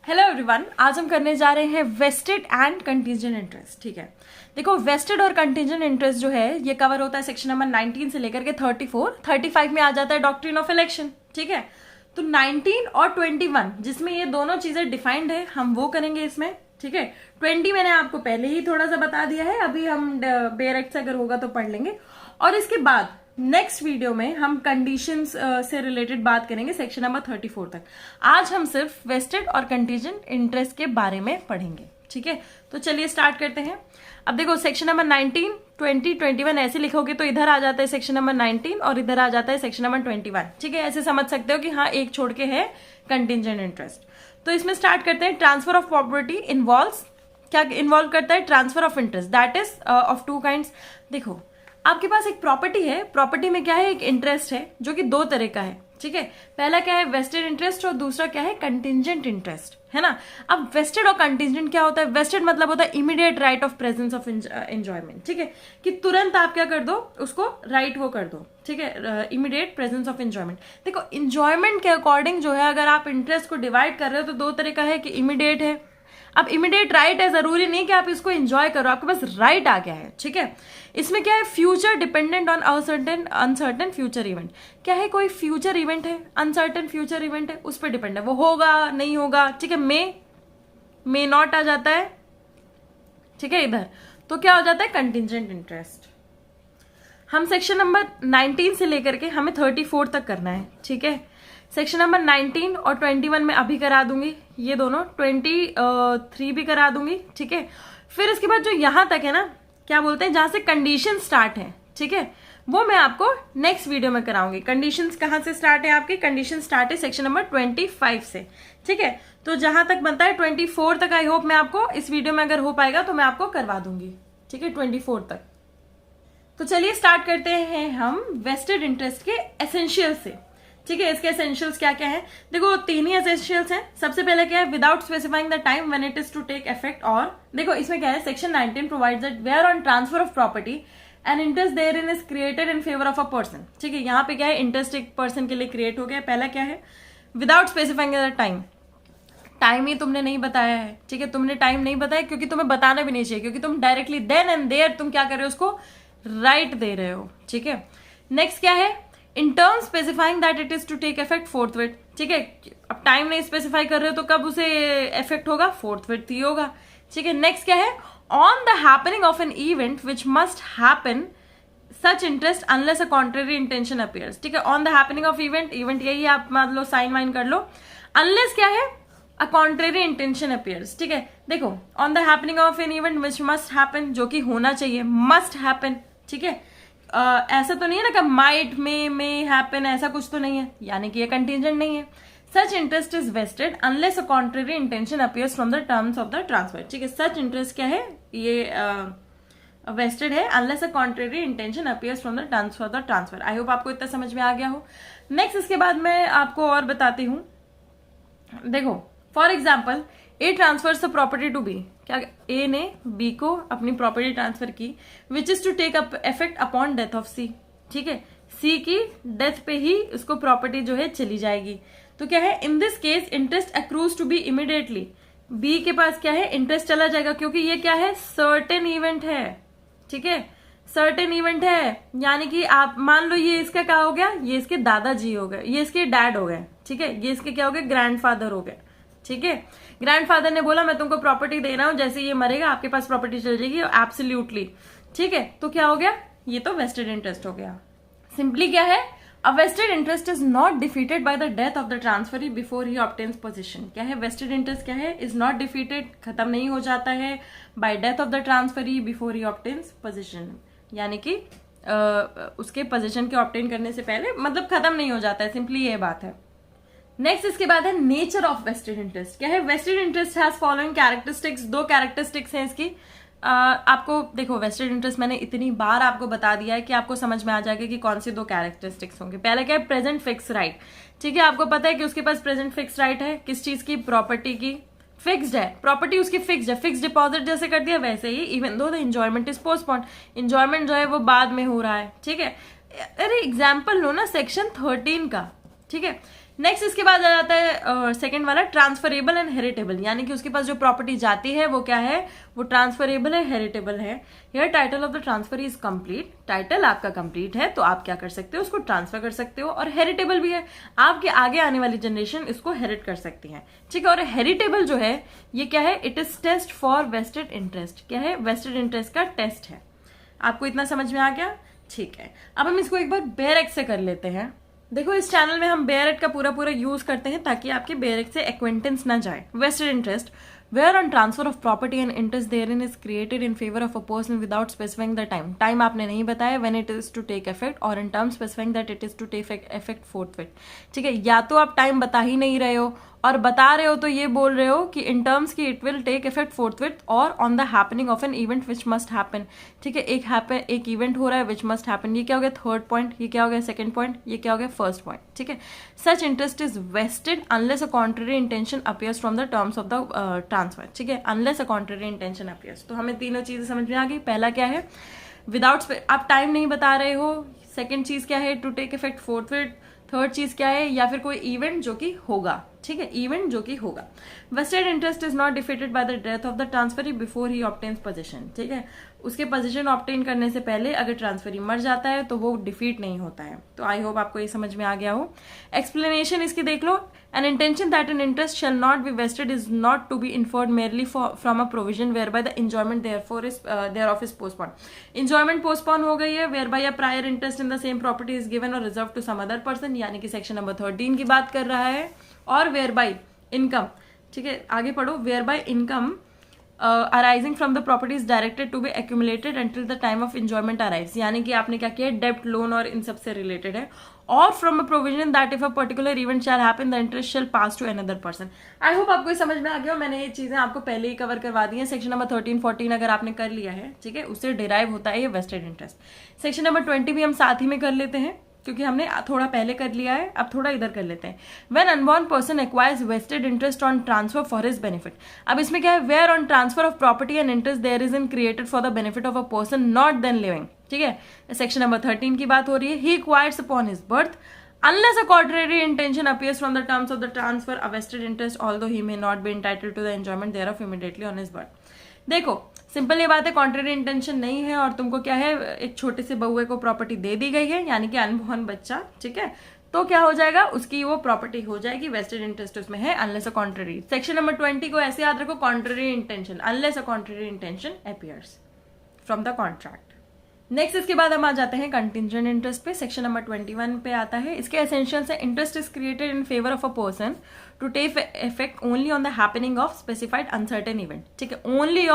Hello everyone, आज हम करने जा रहे हैं वेस्टेड एंड कंटीजेंट इंटरेस्ट। ठीक है, देखो वेस्टेड और कंटीजेंट इंटरेस्ट जो है ये कवर होता है सेक्शन नंबर 19 से लेकर के 35 में आ जाता है डॉक्ट्रिन ऑफ इलेक्शन। ठीक है, तो 19 और 21 जिसमें ये दोनों चीजें डिफाइंड है हम वो करेंगे इसमें। ठीक है, 20 मैंने आपको पहले ही थोड़ा सा बता दिया है, अभी हम डायरेक्ट से अगर होगा तो पढ़ लेंगे। और इसके बाद नेक्स्ट वीडियो में हम कंडीशंस से रिलेटेड बात करेंगे सेक्शन नंबर 34 तक। आज हम सिर्फ वेस्टेड और कंटीजेंट इंटरेस्ट के बारे में पढ़ेंगे। ठीक है, तो चलिए स्टार्ट करते हैं। अब देखो सेक्शन नंबर 19, 20, 21 ऐसे लिखोगे तो इधर आ जाता है सेक्शन नंबर 19 और इधर आ जाता है सेक्शन नंबर 21। ठीक है, ऐसे समझ सकते हो कि हाँ एक छोड़ के है कंटीजेंट इंटरेस्ट। तो इसमें स्टार्ट करते हैं। ट्रांसफर ऑफ प्रॉपर्टी इन्वॉल्व्स, क्या इन्वॉल्व करता है? Transfer of interest, that is of two kinds. देखो आपके पास एक प्रॉपर्टी है, प्रॉपर्टी में क्या है? एक इंटरेस्ट है जो कि दो तरह का है। ठीक है, पहला क्या है? वेस्टेड इंटरेस्ट और दूसरा क्या है? कंटीजेंट इंटरेस्ट, है ना। अब वेस्टेड और कंटीजेंट क्या होता है? वेस्टेड मतलब होता है immediate right of presence of enjoyment. ठीक है, कि तुरंत आप क्या कर दो, उसको राइट वो कर दो। ठीक है, इमीडिएट प्रेजेंस ऑफ एंजॉयमेंट। देखो इंजॉयमेंट के अकॉर्डिंग जो है अगर आप इंटरेस्ट को डिवाइड कर रहे हो तो दो तरह का है कि इमीडिएट है। अब इमीडिएट राइट है, जरूरी नहीं कि आप इसको एंजॉय करो, आपके पास राइट आ गया है। ठीक है, इसमें क्या है? Future dependent on uncertain future event. क्या है? कोई फ्यूचर इवेंट है, अनसर्टेन फ्यूचर इवेंट है, उस पर डिपेंड है, वो होगा नहीं होगा। ठीक है, मे नॉट आ जाता है। ठीक है, इधर तो क्या हो जाता है? Contingent interest. हम सेक्शन नंबर 19 से लेकर के हमें 34 तक करना है। ठीक है, सेक्शन नंबर 19 और 21 में अभी करा दूंगी, ये दोनों 23 भी करा दूंगी। ठीक है, फिर इसके बाद जो यहां तक है ना, क्या बोलते हैं, जहां से कंडीशन स्टार्ट है, ठीक है, वो मैं आपको नेक्स्ट वीडियो में कराऊंगी। कंडीशंस कहां से स्टार्ट है? आपकी कंडीशन स्टार्ट है सेक्शन नंबर 25 से। ठीक है, तो जहां तक बनता है 24 तक आई होप मैं आपको इस वीडियो में अगर हो पाएगा तो मैं आपको करवा दूंगी। ठीक है, 24 तक। तो चलिए स्टार्ट करते हैं हम वेस्टेड इंटरेस्ट के एसेंशियल से। ठीक है, इसके एसेंशियल्स क्या क्या है? देखो तीन ही एसेंशियल्स हैं। सबसे पहले क्या है? Without specifying the time when it is to take effect. और देखो इसमें क्या है? Section 19 provides that where on transfer of property and interest therein is created in favour of a person. ठीक है, यहाँ पे क्या है? इंटरेस्ट एक पर्सन के लिए क्रिएट हो गया। पहला क्या है? Without specifying the time. Time ही तुमने नहीं बताया है। ठीक है, तुमने टाइम नहीं बताया क्योंकि तुम्हें बताना भी नहीं चाहिए, क्योंकि तुम डायरेक्टली देन एंड देयर तुम क्या कर रहे हो? उसको राइट दे रहे हो। ठीक है, नेक्स्ट क्या है? In term specifying that it is to take effect forthwith. ठीक है, अब टाइम नहीं स्पेसिफाई कर रहे हो तो कब उसे इफेक्ट होगा? फोर्थविथ ही होगा। ठीक है, नेक्स्ट क्या है? On the happening of an event which must happen such interest unless a contrary intention appears. ठीक है, on the happening of event, event यही है, आप मान लो साइन वाइन कर लो। अनलेस क्या है? अ कॉन्ट्रेरी इंटेंशन अपीयर्स। ठीक है, देखो on the happening of an event which must happen, जो कि होना चाहिए, मस्ट हैपन। ठीक है, ऐसा तो नहीं है ना कि माइट मे हैपन, ऐसा कुछ तो नहीं है, यानी कि ये कंटीजेंट नहीं है। Such interest is vested unless a contrary intention appears from the terms of the transfer. ठीक है, सच इंटरेस्ट क्या है? ये वेस्टेड है unless a contrary intention appears from the terms of the transfer. I hope आपको इतना समझ में आ गया हो। नेक्स्ट इसके बाद मैं आपको और बताती हूँ। देखो for example A transfers the property to B. क्या ए ने बी को अपनी प्रॉपर्टी ट्रांसफर की, which is to take effect upon death of C. ठीक है, सी की डेथ पे ही उसको प्रॉपर्टी जो है चली जाएगी। तो क्या है? In this case interest accrues to be immediately. B के पास क्या है? इंटरेस्ट चला जाएगा, क्योंकि ये क्या है? सर्टेन इवेंट है। ठीक है, सर्टेन इवेंट है, यानी कि आप मान लो ये इसका क्या हो गया? ये इसके दादाजी हो गए, ये इसके डैड हो गए। ठीक है, ये इसके क्या हो गए? ग्रैंडफादर हो गए। ठीक है, ग्रैंडफादर ने बोला मैं तुमको प्रॉपर्टी दे रहा हूं, जैसे ये मरेगा आपके पास प्रॉपर्टी चल जाएगी एब्सोल्युटली। ठीक है, तो क्या हो गया? ये तो वेस्टेड इंटरेस्ट हो गया। सिंपली क्या है? A vested interest is not defeated by the death of the transferee before he obtains position. क्या है? वेस्टेड इंटरेस्ट क्या है? इज नॉट डिफीटेड, खत्म नहीं हो जाता है, bye death of the transferee before he obtains position, यानी कि उसके पोजीशन के ऑब्टेन करने से पहले, मतलब खत्म नहीं हो जाता है। सिंपली ये बात है। नेक्स्ट इसके बाद है नेचर ऑफ वेस्टेड इंटरेस्ट। क्या है? Vested interest has following characteristics. दो कैरेक्टरिस्टिक्स हैं इसकी। आपको देखो वेस्टेड इंटरेस्ट मैंने इतनी बार आपको बता दिया है कि आपको समझ में आ जाएगा कि कौन सी दो कैरेक्टरिस्टिक्स होंगे। पहले क्या है? Present fix right. ठीक है, आपको पता है कि उसके पास प्रेजेंट फिक्स राइट है, किस चीज की? प्रॉपर्टी की। फिक्स्ड है, प्रॉपर्टी उसकी फिक्स्ड है, फिक्स डिपॉजिट जैसे कर दिया वैसे ही। Even though the enjoyment is postponed, enjoyment जो है वो बाद में हो रहा है। ठीक है, अरे एग्जाम्पल लो ना सेक्शन 13 का। ठीक है, नेक्स्ट इसके बाद आ जाता है सेकंड वाला ट्रांसफरेबल एंड हेरिटेबल, यानी कि उसके पास जो प्रॉपर्टी जाती है वो क्या है, वो ट्रांसफरेबल है, हेरिटेबल है। Here title of the transfer is complete, title आपका कंप्लीट है तो आप क्या कर सकते हो, उसको ट्रांसफर कर सकते हो। और हेरिटेबल भी है, आपके आगे आने वाली जनरेशन इसको हेरिट कर सकती है, ठीक है। और हेरिटेबल जो है ये क्या है, it is test for vested interest, क्या है, वेस्टेड इंटरेस्ट का टेस्ट है। आपको इतना समझ में आ गया, ठीक है। अब हम इसको एक बार बेयर एक्ट से कर लेते हैं। देखो इस चैनल में हम बेयर एक्ट का पूरा यूज करते हैं ताकि आपके बेयर एक्ट से एक्वेंटेंस ना जाए। Vested interest, where on transfer of property and interest therein is created in favour of a person without specifying the time, time आपने नहीं बताया, when it is to take effect, or in term specifying that it is to take effect forthwith, ठीक है। या तो आप time बता ही नहीं रहे हो, और बता रहे हो तो ये बोल रहे हो कि इन टर्म्स की it will take effect forthwith or on the happening of an event which must happen, ठीक है। एक इवेंट हो रहा है विच मस्ट हैपन, ये क्या हो गया थर्ड पॉइंट, ये क्या हो गया सेकंड पॉइंट, ये क्या हो गया फर्स्ट पॉइंट, ठीक है। Such interest is vested unless a contrary intention appears from the terms of the transfer, ठीक है, unless a contrary intention appears. तो हमें तीनों चीजें समझ में आ गई। पहला क्या है, विदाउट आप टाइम नहीं बता रहे हो, सेकेंड चीज क्या है, to take effect forthwith, third चीज क्या है, या फिर कोई इवेंट जो कि होगा, ठीक है, इवेंट जो कि होगा। Wasted interest is not defeated by the death of the transferee before he obtains position, ठीक है। उसके पोजीशन ऑब्टेन करने से पहले अगर ट्रांसफरी मर जाता है तो वो डिफीट नहीं होता है। तो आई होप आपको ये समझ में आ गया हो। एक्सप्लेनेशन इसकी देख लो, an intention that an interest shall not be vested is not to be inferred merely from a provision whereby the enjoyment thereof is postpone. Enjoyment postpone हो गई है, whereby a prior interest in the same property is given or reserved to some other person, यानी कि section number 13 की बात कर रहा है। और वेयर बाय इनकम, ठीक है, आगे पढ़ो, where by income arising from the property is directed to be accumulated until the time of enjoyment arrives, यानी कि आपने क्या किया, डेब्ट, लोन और इन सब से रिलेटेड है। और from a provision that if a particular event shall happen the interest shall pass to another person. I hope आपको समझ में आ गया। मैंने ये चीजें आपको पहले ही कवर करवा दी है। सेक्शन नंबर 13, 14 अगर आपने कर लिया है, ठीक है, उससे डिराइव होता है ये वेस्टेड इंटरेस्ट। सेक्शन नंबर 20 भी हम साथ ही में कर लेते हैं क्योंकि हमने थोड़ा पहले कर लिया है, अब थोड़ा इधर कर लेते हैं। When unborn person acquires vested interest on transfer for his benefit. अब इसमें क्या है, where on transfer of property and interest there is in created for the benefit of a person not then living, ठीक है। Section number 13 की बात हो रही है। He acquires upon his birth unless a contrary intention appears from the terms of the transfer a vested interest although he may not be entitled to the enjoyment thereof immediately on his birth। देखो simple ये बात है, contrary intention नहीं है और तुमको क्या है, एक छोटे से बहुए को प्रॉपर्टी दे दी गई है, यानी कि अनबॉर्न बच्चा, ठीक है, तो क्या हो जाएगा, उसकी वो प्रॉपर्टी हो जाएगी, वेस्टेड इंटरेस्ट उसमें है unless a contrary. Section number 20 को ऐसे याद रखो, contrary intention, unless a contrary intention appears from the contract. Next इसके बाद हम आ जाते हैं कंटिंजेंट इंटरेस्ट पे। सेक्शन नंबर 21 पे आता है। इसके एसेंशियल्स है, interest is created in favour of a person to take effect only on the happening of specified uncertain event, ठीक है, only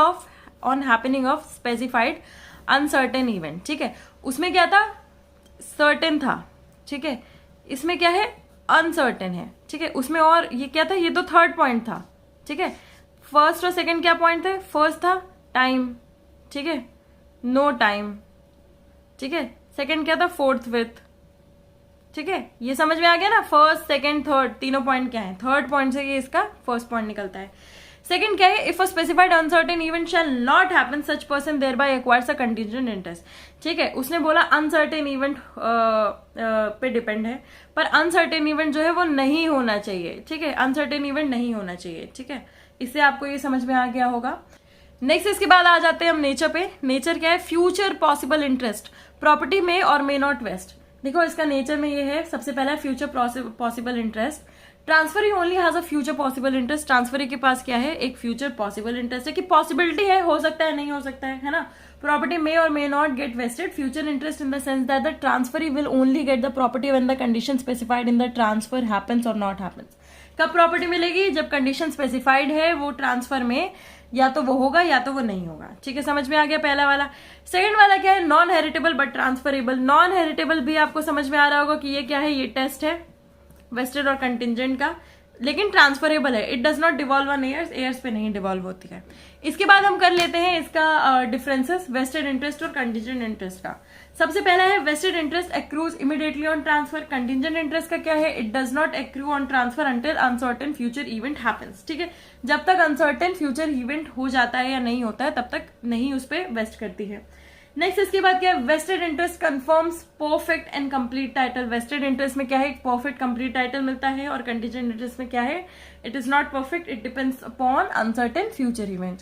on happening of specified uncertain event, ठीक है। उसमें क्या था, सर्टेन था, ठीक है, इसमें क्या है, अनसर्टेन है, ठीक है। उसमें और ये क्या था, ये तो थर्ड पॉइंट था, ठीक है। फर्स्ट और सेकंड क्या पॉइंट थे, फर्स्ट था टाइम, ठीक है, नो टाइम, ठीक है। सेकंड क्या था, फोर्थ विथ, ठीक है। ये समझ में आ गया ना, फर्स्ट सेकंड थर्ड तीनों पॉइंट क्या है, थर्ड पॉइंट से ये इसका फर्स्ट पॉइंट निकलता है। सेकंड क्या है, if a specified uncertain event shall not happen such person there by acquires a contingent interest, ठीक है। उसने बोला अनसर्टेन इवेंट पे डिपेंड है, पर अनसर्टेन इवेंट जो है वो नहीं होना चाहिए, ठीक है, अनसर्टेन इवेंट नहीं होना चाहिए, ठीक है। इससे आपको ये समझ में आ गया होगा। नेक्स्ट इसके बाद आ जाते हैं हम नेचर पे। नेचर क्या है, फ्यूचर पॉसिबल इंटरेस्ट प्रॉपर्टी में और मे नॉट वेस्ट। देखो इसका नेचर में ये है, सबसे पहला future possible interest. Transferee only has a future possible interest. Transferee के पास क्या है, एक फ्यूचर पॉसिबल इंटरेस्ट है कि पॉसिबिलिटी है, हो सकता है, नहीं हो सकता है ना। प्रॉपर्टी मे और may not get vested. Future interest in the sense that the transferee will only get the property when the condition specified in the transfer happens और नॉट हैपेंस। कब प्रॉपर्टी मिलेगी, जब कंडीशन स्पेसिफाइड है वो transfer में, या तो वो होगा या तो वो नहीं होगा, ठीक है। समझ में आ गया पहला वाला। सेकंड वाला क्या है, non heritable but transferable. Non heritable भी आपको समझ में आ रहा होगा कि ये क्या है, ये टेस्ट है वेस्टेड और कंटिंजेंट का, लेकिन ट्रांसफरेबल है। It does not devolve on heirs, heirs पे नहीं डिवॉल्व होती है। इसके बाद हम कर लेते हैं इसका डिफरेंसेस वेस्टेड इंटरेस्ट और कंटिंजेंट इंटरेस्ट का। सबसे पहला है vested interest accrues immediately on transfer. Contingent interest का क्या है, it does not accrue on transfer until uncertain future event happens, ठीक है। जब तक अनसर्टेन फ्यूचर इवेंट हो जाता है या नहीं होता है तब तक नहीं उस पर वेस्ट करती है। नेक्स्ट इसके बाद क्या है, vested interest confirms perfect and complete title. Vested interest में क्या है, परफेक्ट कंप्लीट टाइटल मिलता है, और कंटीजेंट इंटरेस्ट में क्या है, it is not perfect, it depends upon uncertain future event.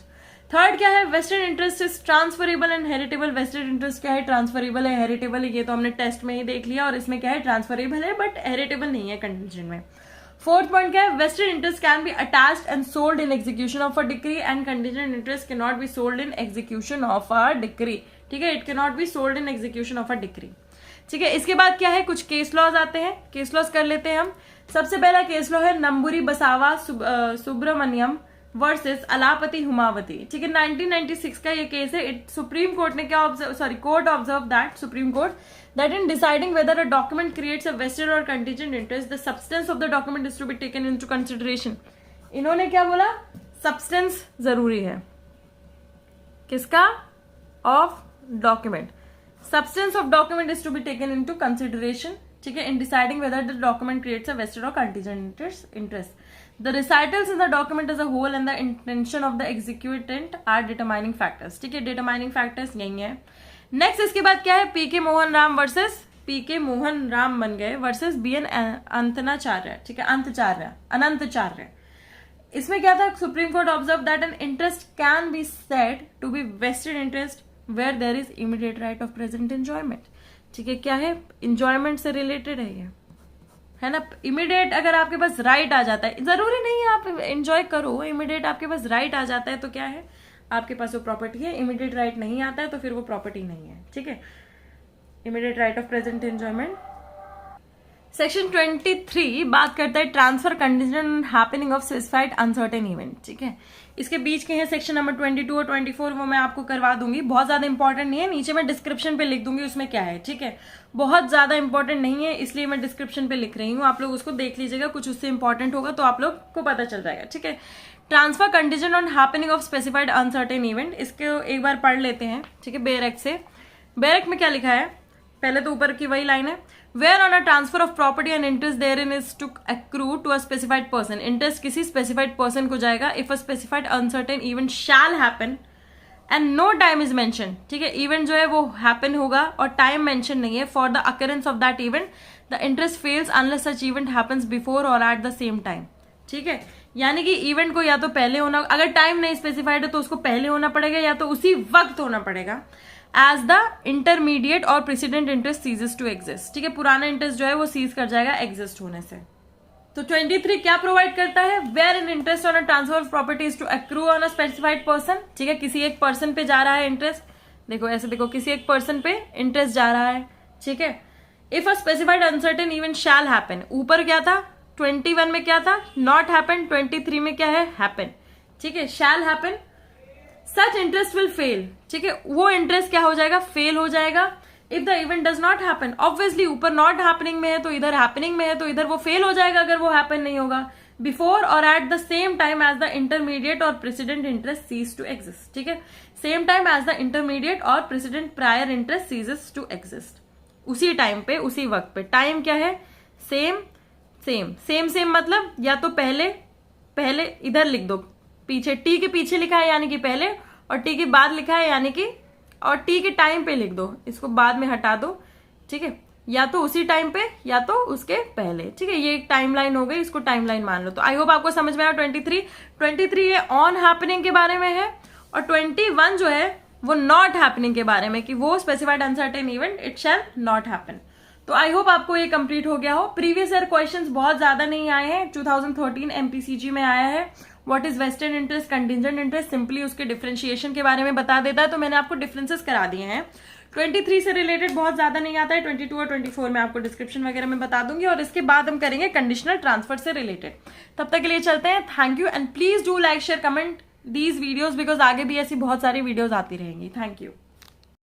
Third क्या है, wasted interest is transferable and heritable. Wasted interest क्या है, ट्रांसफरेबल है, हेरिटेबल है, ये तो हमने टेस्ट में ही देख लिया, और इसमें क्या है, ट्रांसफरेबल है बट हेरिटेबल नहीं है कंटीजेंट में। फोर्थ पॉइंट क्या है, vested interest can be attached and sold in execution of a decree and contingent interest can not be sold in execution of a decree. ठीक है, it can not be sold in execution of a decree. ठीक है, इसके बाद क्या है, कुछ case laws आते हैं, केस लॉज कर लेते हैं हम। सबसे पहला केस लॉ है नंबूरी बसावा सुब्रमण्यम वर्सेस अलापति हुमावती। ठीक है, 1996 का ये केस है। सुप्रीम कोर्ट ने क्या court observe that supreme court that in deciding whether a document creates a vested or contingent interest, the substance of the document is to be taken into consideration. इन्होंने क्या बोला, substance जरूरी है, किसका, of document. Substance of document is to be taken into consideration. ठीक है, in deciding whether the document creates a vested or contingent interest. The recitals in the document as a whole and the intention of the executant are determining factors. ठीक है, determining factors यही है। Next इसके बाद क्या है, पीके Mohan Ram versus पीके मोहन राम बन गए वर्सेस बीएन अंतनाचार्य। ठीक है, अनंतचार्य। इसमें क्या था, Supreme Court observe that an interest can be said to be vested interest where there is immediate right of present enjoyment. ठीक है, क्या है, इंजॉयमेंट से रिलेटेड है ये, है ना। इमीडिएट अगर आपके पास राइट आ जाता है, जरूरी नहीं है आप एंजॉय करो, इमीडिएट आपके पास राइट आ जाता है तो क्या है, आपके पास वो प्रॉपर्टी है। इमीडिएट राइट नहीं आता है तो फिर वो प्रॉपर्टी नहीं है। ठीक है, immediate right of present enjoyment. Section 23 बात करता है transfer condition happening of specified uncertain event. ठीक है, इसके बीच के हैं सेक्शन नंबर 22 और 24, वो मैं आपको करवा दूंगी, बहुत ज्यादा इंपॉर्टेंट नहीं है, नीचे मैं डिस्क्रिप्शन पे लिख दूंगी उसमें क्या है। ठीक है, बहुत ज्यादा इंपॉर्टेंट नहीं है इसलिए मैं डिस्क्रिप्शन पे लिख रही हूँ, आप लोग उसको देख लीजिएगा, कुछ उससे इंपॉर्टेंट होगा तो आप लोग को पता चल जाएगा। ठीक है, transfer condition on happening of specified uncertain event, इसको एक बार पढ़ लेते हैं। ठीक है, बेयर से, बेयर में क्या लिखा है, पहले तो ऊपर की वही लाइन है, where on a transfer of property and interest there in is to accrue to a specified person. Interest किसी स्पेसिफाइड पर्सन को जाएगा if a specified uncertain event shall happen and no time is mention. ठीक है, event जो है वो happen होगा और टाइम मेंशन नहीं है, for the occurrence of that event the interest fails unless such event happens before or at the same time. ठीक है, यानी कि इवेंट को या तो पहले होना, अगर टाइम नहीं स्पेसिफाइड है तो उसको पहले होना पड़ेगा या तो उसी वक्त होना पड़ेगा, एज द इंटरमीडिएट और precedent interest ceases to exist. ठीक है, पुराना इंटरेस्ट जो है वो सीज कर जाएगा एग्जिस्ट होने से। तो 23 क्या प्रोवाइड करता है, where an interest on a transfer of properties to accrue on a specified person. ठीक है, किसी एक पर्सन पे जा रहा है इंटरेस्ट, देखो ऐसे देखो, किसी एक पर्सन पे इंटरेस्ट जा रहा है। ठीक है, if a specified uncertain event shall happen, ऊपर क्या था 21 में क्या था, नॉट हैपन, 23 में क्या है, हैपन। ठीक है, shall happen, such interest will fail. ठीक है, वो इंटरेस्ट क्या हो जाएगा, फेल हो जाएगा। If the event does not happen, obviously ऊपर नॉट हैपनिंग में है तो इधर हैपनिंग में है तो इधर वो फेल हो जाएगा अगर वो हैपन नहीं होगा, before or at the same time as the intermediate और precedent interest cease to exist. ठीक है, same time as the intermediate और precedent prior interest ceases to exist, उसी टाइम पे, उसी वक्त पे। टाइम क्या है, सेम सेम सेम सेम, मतलब या तो पहले पहले इधर लिख दो, पीछे टी के पीछे लिखा है यानी कि पहले, और टी के बाद लिखा है यानी कि, और टी के टाइम पे लिख दो, इसको बाद में हटा दो। ठीक है, या तो उसी टाइम पे या तो उसके पहले। ठीक है, ये एक टाइमलाइन हो गई, इसको टाइमलाइन मान लो। तो आई होप आपको समझ में आया। 23 ये ऑन हैपनिंग के बारे में है, और 21 जो है वो नॉट हैपनिंग के बारे में, कि वो specified uncertain event it shall not happen. तो आई होप आपको ये कंप्लीट हो गया हो। प्रीवियस ईयर क्वेश्चंस बहुत ज्यादा नहीं आए हैं, 2013 एमपीसीजी में आया है, what is vested interest, contingent interest, simply उसके डिफरेंशिएशन के बारे में बता देता है, तो मैंने आपको डिफरेंसेस करा दिए हैं। 23 से रिलेटेड बहुत ज्यादा नहीं आता है, 22 और 24 में आपको डिस्क्रिप्शन वगैरह में बता दूंगी, और इसके बाद हम करेंगे कंडीशनल ट्रांसफर से रिलेटेड। तब तक के लिए चलते हैं, thank you and please do like share comment these videos, because आगे भी ऐसी बहुत सारी वीडियोज आती रहेंगी। Thank you.